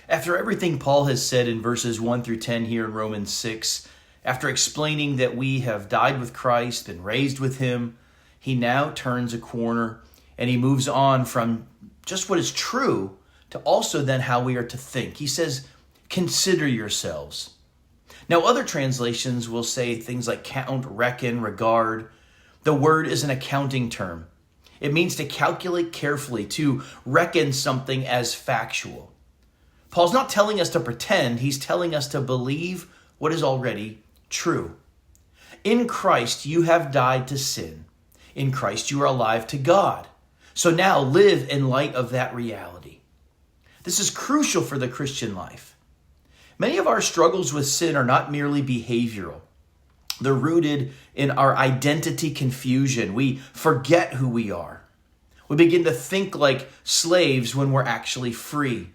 After everything Paul has said in verses 1 through 10 here in Romans 6, after explaining that we have died with Christ and raised with him, he now turns a corner and he moves on from just what is true to also then how we are to think. He says, consider yourselves. Now, other translations will say things like count, reckon, regard. The word is an accounting term. It means to calculate carefully, to reckon something as factual. Paul's not telling us to pretend, he's telling us to believe what is already true. In Christ, you have died to sin. In Christ, you are alive to God. So now live in light of that reality. This is crucial for the Christian life. Many of our struggles with sin are not merely behavioral. They're rooted in our identity confusion. We forget who we are. We begin to think like slaves when we're actually free.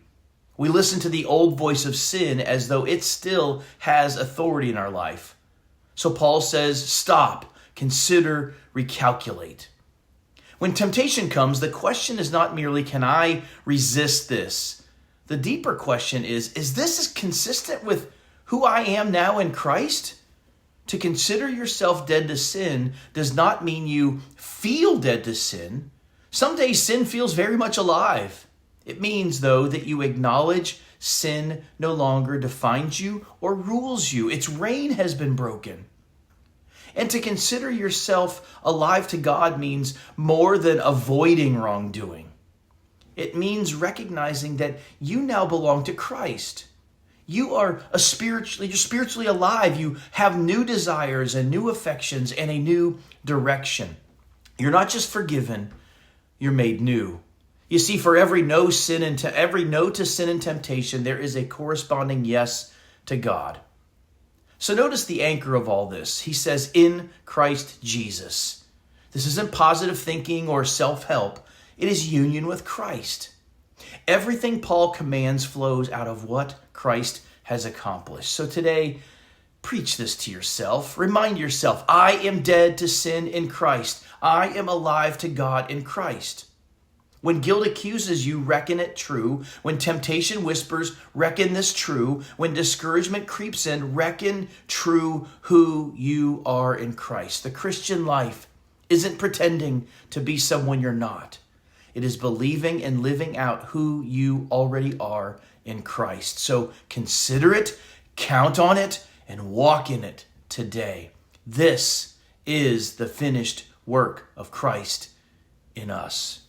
We listen to the old voice of sin as though it still has authority in our life. So Paul says, stop, consider, recalculate. When temptation comes, the question is not merely, can I resist this? The deeper question is this consistent with who I am now in Christ? To consider yourself dead to sin does not mean you feel dead to sin. Some days sin feels very much alive. It means, though, that you acknowledge sin no longer defines you or rules you. Its reign has been broken. And to consider yourself alive to God means more than avoiding wrongdoing. It means recognizing that you now belong to Christ. You're spiritually alive. You have new desires and new affections and a new direction. You're not just forgiven, you're made new. You see, for every no to sin and temptation, there is a corresponding yes to God. So notice the anchor of all this. He says, in Christ Jesus. This isn't positive thinking or self-help. It is union with Christ. Everything Paul commands flows out of what Christ has accomplished. So today, preach this to yourself. Remind yourself, I am dead to sin in Christ. I am alive to God in Christ. When guilt accuses you, reckon it true. When temptation whispers, reckon this true. When discouragement creeps in, reckon true who you are in Christ. The Christian life isn't pretending to be someone you're not. It is believing and living out who you already are in Christ. So consider it, count on it, and walk in it today. This is the finished work of Christ in us.